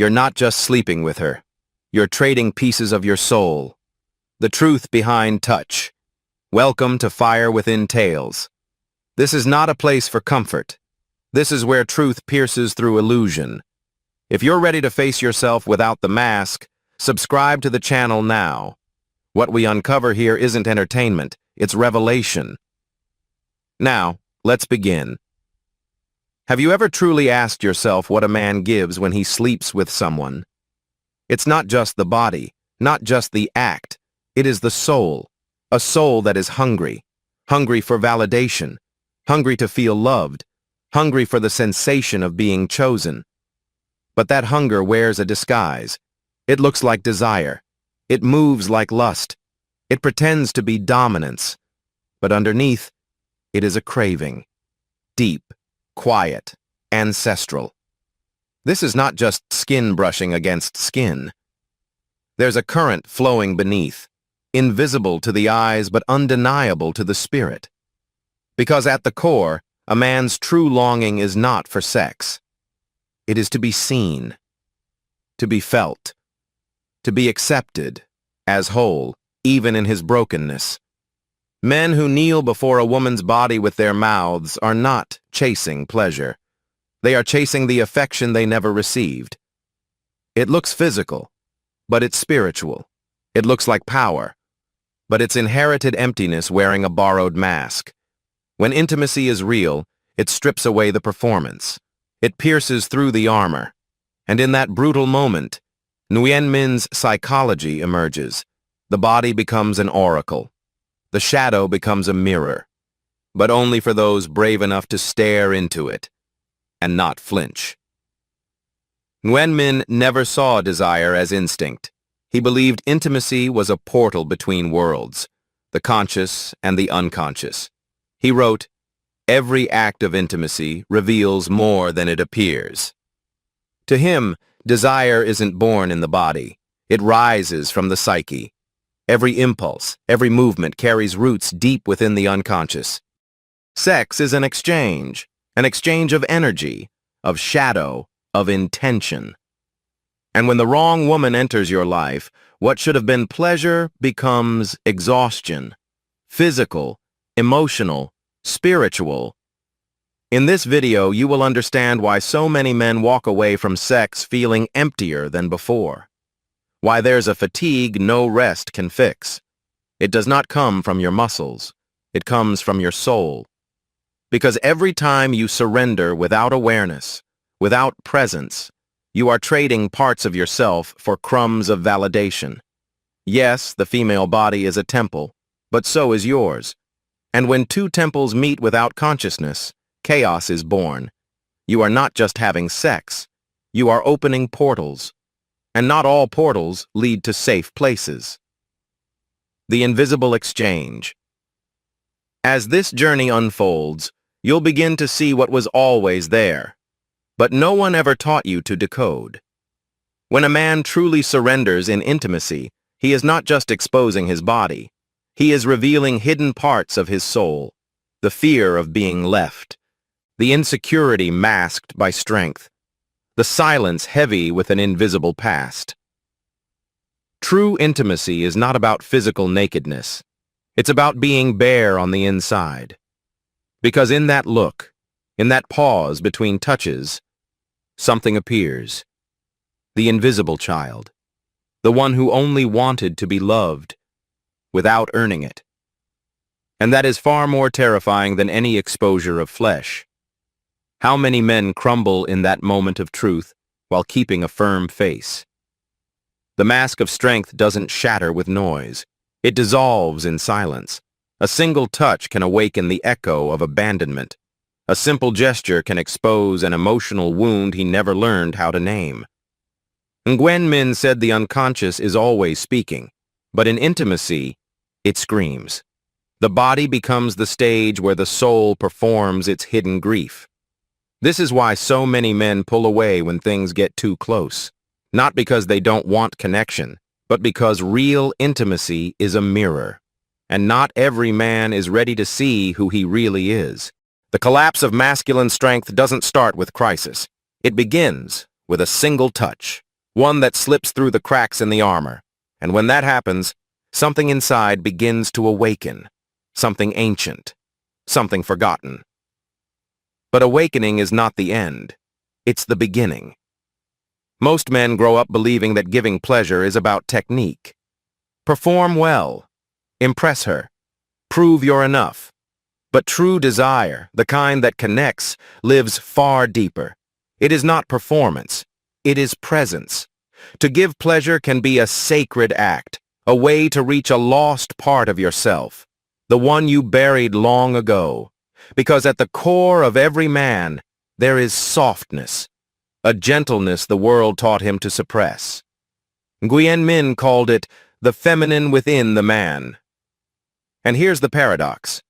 You're not just sleeping with her. You're trading pieces of your soul. The truth behind touch. Welcome to Fire Within Tales. This is not a place for comfort. This is where truth pierces through illusion. If you're ready to face yourself without the mask, subscribe to the channel now. What we uncover here isn't entertainment, it's revelation. Now, let's begin. Have you ever truly asked yourself what a man gives when he sleeps with someone? It's not just the body, not just the act. It is the soul, a soul that is hungry for validation, hungry to feel loved, hungry for the sensation of being chosen. But that hunger wears a disguise. It looks like desire. It moves like lust. It pretends to be dominance. But underneath, it is a craving. Deep, quiet, ancestral. This is not just skin brushing against skin. There's a current flowing beneath, invisible to the eyes but undeniable to the spirit. Because at the core, a man's true longing is not for sex. It is to be seen, to be felt, to be accepted as whole, even in his brokenness. Men who kneel before a woman's body with their mouths are not chasing pleasure. They are chasing the affection they never received. It looks physical, but it's spiritual. It looks like power, but it's inherited emptiness wearing a borrowed mask. When intimacy is real, it strips away the performance. It pierces through the armor. And in that brutal moment, Nguyen Minh's psychology emerges. The body becomes an oracle. The shadow becomes a mirror. But only for those brave enough to stare into it and not flinch. Nguyen Minh never saw desire as instinct. He believed intimacy was a portal between worlds, the conscious and the unconscious. He wrote, "Every act of intimacy reveals more than it appears." To him, desire isn't born in the body. It rises from the psyche. Every impulse, every movement carries roots deep within the unconscious. Sex is an exchange of energy, of shadow, of intention. And when the wrong woman enters your life, what should have been pleasure becomes exhaustion, physical, emotional, spiritual. In this video, you will understand why so many men walk away from sex feeling emptier than before. Why there's a fatigue no rest can fix. It does not come from your muscles. It comes from your soul. Because every time you surrender without awareness, without presence, you are trading parts of yourself for crumbs of validation. Yes, the female body is a temple, but so is yours. And when two temples meet without consciousness, chaos is born. You are not just having sex. You are opening portals. And not all portals lead to safe places. The invisible exchange. As this journey unfolds, you'll begin to see what was always there. But no one ever taught you to decode. When a man truly surrenders in intimacy, he is not just exposing his body. He is revealing hidden parts of his soul, the fear of being left, the insecurity masked by strength, the silence heavy with an invisible past. True intimacy is not about physical nakedness. It's about being bare on the inside. Because in that look, in that pause between touches, something appears. The invisible child. The one who only wanted to be loved, without earning it. And that is far more terrifying than any exposure of flesh. How many men crumble in that moment of truth while keeping a firm face? The mask of strength doesn't shatter with noise. It dissolves in silence. A single touch can awaken the echo of abandonment. A simple gesture can expose an emotional wound he never learned how to name. Nguyen Minh said the unconscious is always speaking, but in intimacy, it screams. The body becomes the stage where the soul performs its hidden grief. This is why so many men pull away when things get too close. Not because they don't want connection, but because real intimacy is a mirror. And not every man is ready to see who he really is. The collapse of masculine strength doesn't start with crisis. It begins with a single touch, one that slips through the cracks in the armor. And when that happens, something inside begins to awaken, something ancient, something forgotten. But awakening is not the end. It's the beginning. Most men grow up believing that giving pleasure is about technique. Perform well. Impress her. Prove you're enough. But true desire, the kind that connects, lives far deeper. It is not performance. It is presence. To give pleasure can be a sacred act, a way to reach a lost part of yourself, the one you buried long ago. Because at the core of every man, there is softness, a gentleness the world taught him to suppress. Nguyen Minh called it the feminine within the man. And here's the paradox.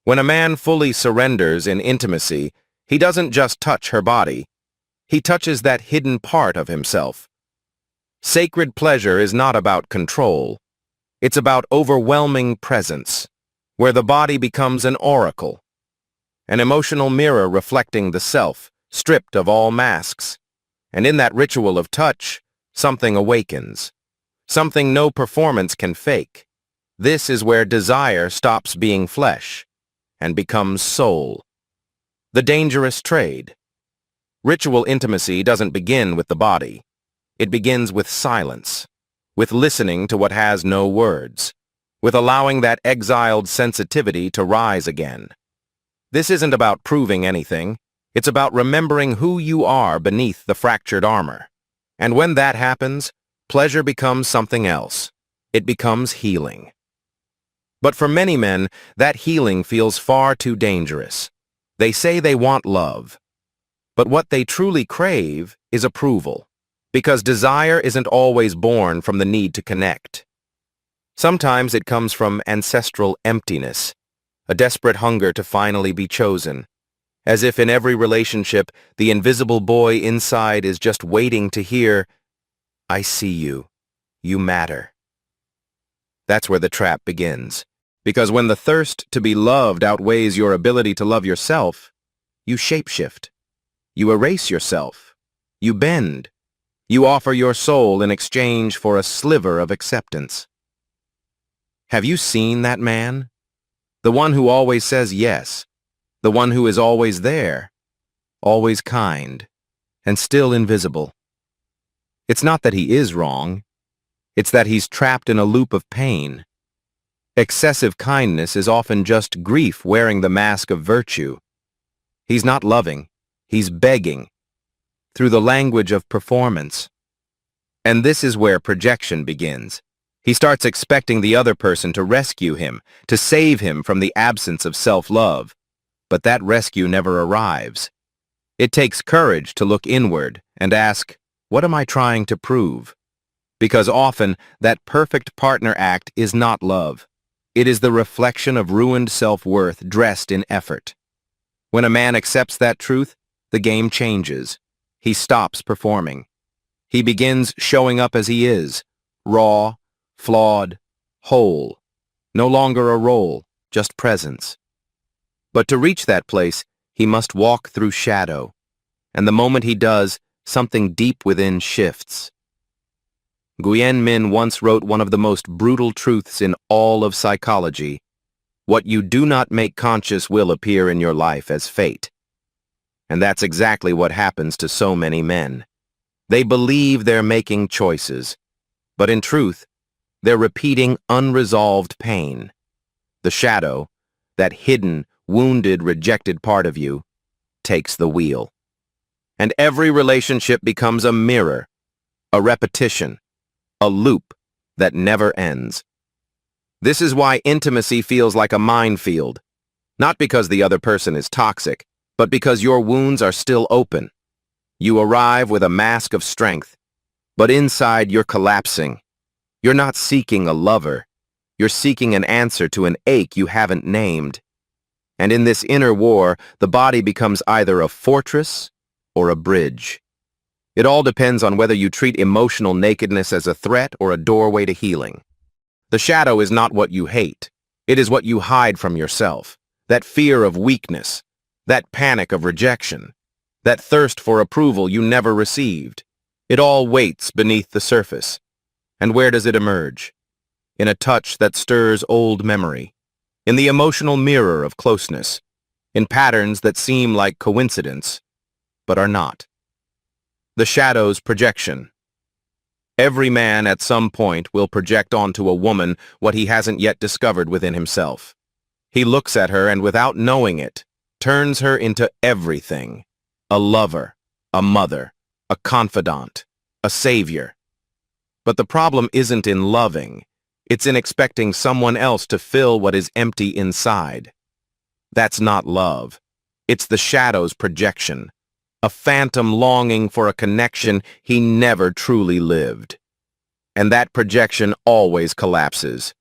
When a man fully surrenders in intimacy, he doesn't just touch her body. He touches that hidden part of himself. Sacred pleasure is not about control. It's about overwhelming presence, where the body becomes an oracle, an emotional mirror reflecting the self, stripped of all masks. And in that ritual of touch, something awakens, something no performance can fake. This is where desire stops being flesh and becomes soul. The dangerous trade. Ritual intimacy doesn't begin with the body. It begins with silence, with listening to what has no words, with allowing that exiled sensitivity to rise again. This isn't about proving anything. It's about remembering who you are beneath the fractured armor. And when that happens, pleasure becomes something else. It becomes healing. But for many men, that healing feels far too dangerous. They say they want love. But what they truly crave is approval, because desire isn't always born from the need to connect. Sometimes it comes from ancestral emptiness, a desperate hunger to finally be chosen, as if in every relationship the invisible boy inside is just waiting to hear, "I see you. You matter." That's where the trap begins. Because when the thirst to be loved outweighs your ability to love yourself, you shapeshift. You erase yourself. You bend. You offer your soul in exchange for a sliver of acceptance. Have you seen that man? The one who always says yes. The one who is always there. Always kind. And still invisible. It's not that he is wrong. It's that he's trapped in a loop of pain. Excessive kindness is often just grief wearing the mask of virtue. He's not loving. He's begging. Through the language of performance. And this is where projection begins. He starts expecting the other person to rescue him, to save him from the absence of self-love. But that rescue never arrives. It takes courage to look inward and ask, what am I trying to prove? Because often, that perfect partner act is not love. It is the reflection of ruined self-worth dressed in effort. When a man accepts that truth, the game changes. He stops performing. He begins showing up as he is, raw, flawed, whole. No longer a role, just presence. But to reach that place, he must walk through shadow. And the moment he does, something deep within shifts. Nguyen Minh once wrote one of the most brutal truths in all of psychology. What you do not make conscious will appear in your life as fate. And that's exactly what happens to so many men. They believe they're making choices, but in truth, they're repeating unresolved pain. The shadow, that hidden, wounded, rejected part of you, takes the wheel. And every relationship becomes a mirror, a repetition, a loop that never ends. This is why intimacy feels like a minefield, not because the other person is toxic, but because your wounds are still open. You arrive with a mask of strength, but inside you're collapsing. You're not seeking a lover. You're seeking an answer to an ache you haven't named. And in this inner war, the body becomes either a fortress or a bridge. It all depends on whether you treat emotional nakedness as a threat or a doorway to healing. The shadow is not what you hate. It is what you hide from yourself. That fear of weakness, that panic of rejection, that thirst for approval you never received. It all waits beneath the surface. And where does it emerge? In a touch that stirs old memory, in the emotional mirror of closeness, in patterns that seem like coincidence, but are not. The shadow's projection. Every man at some point will project onto a woman what he hasn't yet discovered within himself. He looks at her and, without knowing it, turns her into everything: a lover, a mother, a confidant, a savior. But the problem isn't in loving, it's in expecting someone else to fill what is empty inside. That's not love. It's the shadow's projection, a phantom longing for a connection he never truly lived. And that projection always collapses.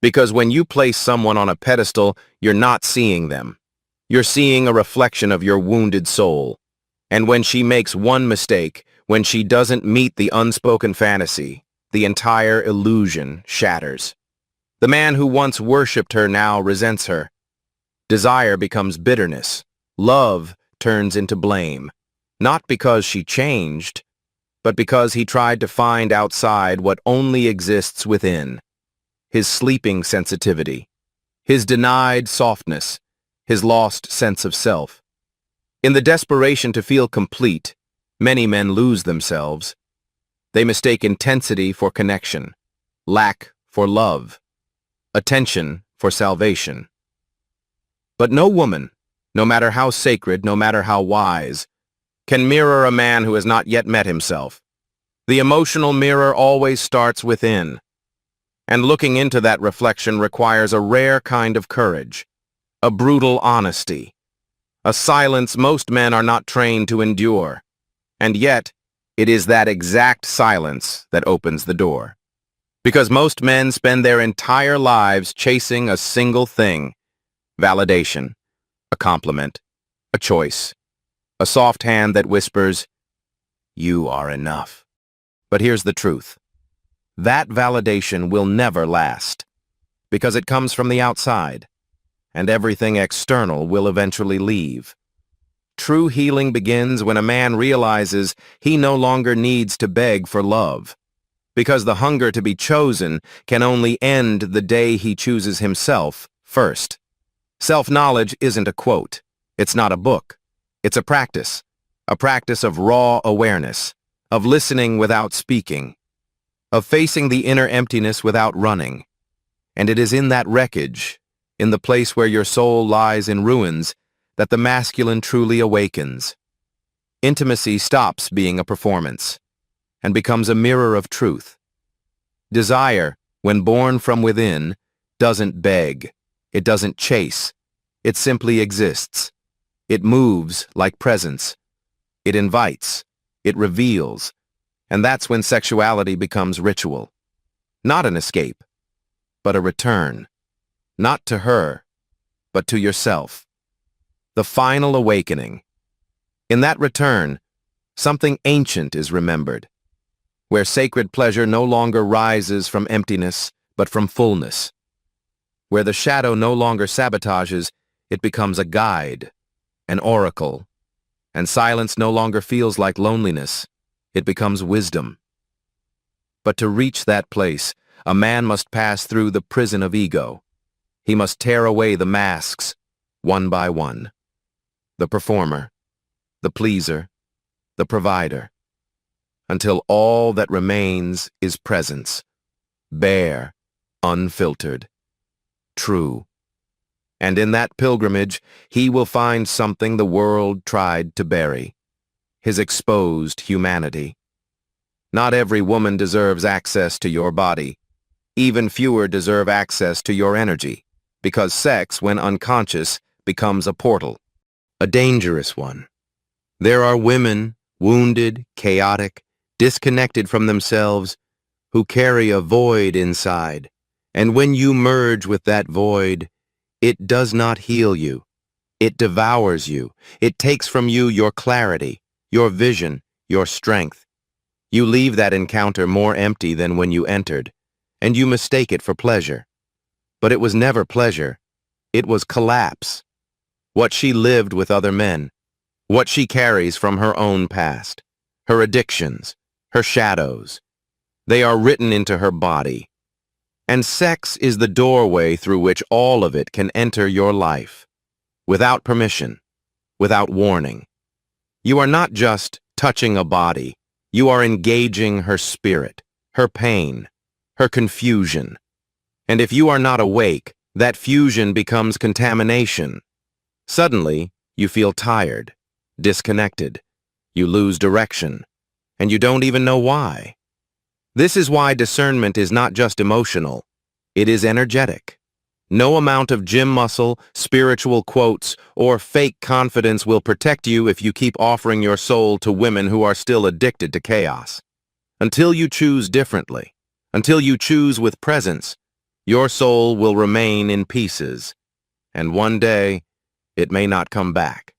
Because when you place someone on a pedestal, you're not seeing them. You're seeing a reflection of your wounded soul. And when she makes one mistake, when she doesn't meet the unspoken fantasy, the entire illusion shatters. The man who once worshipped her now resents her. Desire becomes bitterness. Love turns into blame. Not because she changed, but because he tried to find outside what only exists within. His sleeping sensitivity, his denied softness, his lost sense of self. In the desperation to feel complete, many men lose themselves. They mistake intensity for connection, lack for love, attention for salvation. But no woman, no matter how sacred, no matter how wise, can mirror a man who has not yet met himself. The emotional mirror always starts within. And looking into that reflection requires a rare kind of courage, a brutal honesty, a silence most men are not trained to endure. And yet, it is that exact silence that opens the door. Because most men spend their entire lives chasing a single thing: validation, a compliment, a choice, a soft hand that whispers, "You are enough." But here's the truth. That validation will never last, because it comes from the outside, and everything external will eventually leave. True healing begins when a man realizes he no longer needs to beg for love, because the hunger to be chosen can only end the day he chooses himself first. Self-knowledge isn't a quote. It's not a book. It's a practice of raw awareness, of listening without speaking, of facing the inner emptiness without running. And it is in that wreckage, in the place where your soul lies in ruins, that the masculine truly awakens. Intimacy stops being a performance and becomes a mirror of truth. Desire, when born from within, doesn't beg, it doesn't chase, it simply exists. It moves like presence. It invites, it reveals, and that's when sexuality becomes ritual. Not an escape, but a return. Not to her, but to yourself. The final awakening. In that return, something ancient is remembered, where sacred pleasure no longer rises from emptiness, but from fullness. Where the shadow no longer sabotages, it becomes a guide, an oracle, and silence no longer feels like loneliness. It becomes wisdom. But to reach that place, a man must pass through the prison of ego. He must tear away the masks, one by one. The performer, the pleaser, the provider, until all that remains is presence, bare, unfiltered, true. And in that pilgrimage, he will find something the world tried to bury: his exposed humanity. Not every woman deserves access to your body. Even fewer deserve access to your energy, because sex, when unconscious, becomes a portal, a dangerous one. There are women, wounded, chaotic, disconnected from themselves, who carry a void inside, and when you merge with that void, it does not heal you. It devours you. It takes from you your clarity, your vision, your strength. You leave that encounter more empty than when you entered, and you mistake it for pleasure. But it was never pleasure. It was collapse. What she lived with other men, what she carries from her own past, her addictions, her shadows. They are written into her body. And sex is the doorway through which all of it can enter your life. Without permission, without warning. You are not just touching a body. You are engaging her spirit, her pain, her confusion. And if you are not awake, that fusion becomes contamination. Suddenly, you feel tired, disconnected. You lose direction, and you don't even know why. This is why discernment is not just emotional, it is energetic. No amount of gym muscle, spiritual quotes, or fake confidence will protect you if you keep offering your soul to women who are still addicted to chaos. Until you choose differently, until you choose with presence, your soul will remain in pieces, and one day, it may not come back.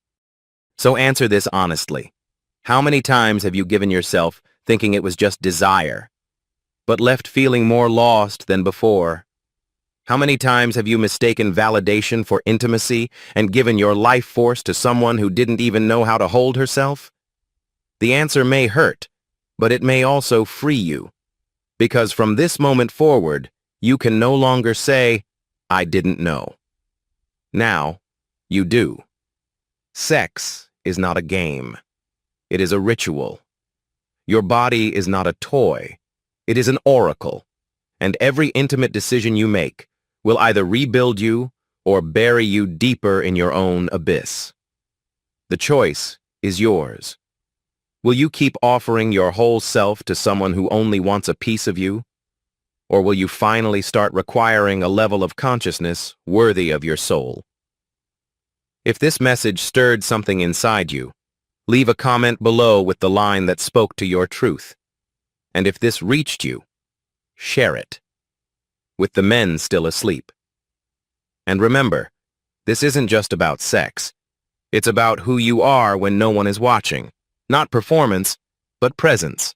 So answer this honestly. How many times have you given yourself thinking it was just desire, but left feeling more lost than before? How many times have you mistaken validation for intimacy and given your life force to someone who didn't even know how to hold herself? The answer may hurt, but it may also free you. Because from this moment forward, you can no longer say, "I didn't know." Now, you do. Sex is not a game. It is a ritual. Your body is not a toy. It is an oracle. And every intimate decision you make will either rebuild you or bury you deeper in your own abyss. The choice is yours. Will you keep offering your whole self to someone who only wants a piece of you? Or will you finally start requiring a level of consciousness worthy of your soul? If this message stirred something inside you, leave a comment below with the line that spoke to your truth. And if this reached you, share it. With the men still asleep. And remember, this isn't just about sex. It's about who you are when no one is watching. Not performance, but presence.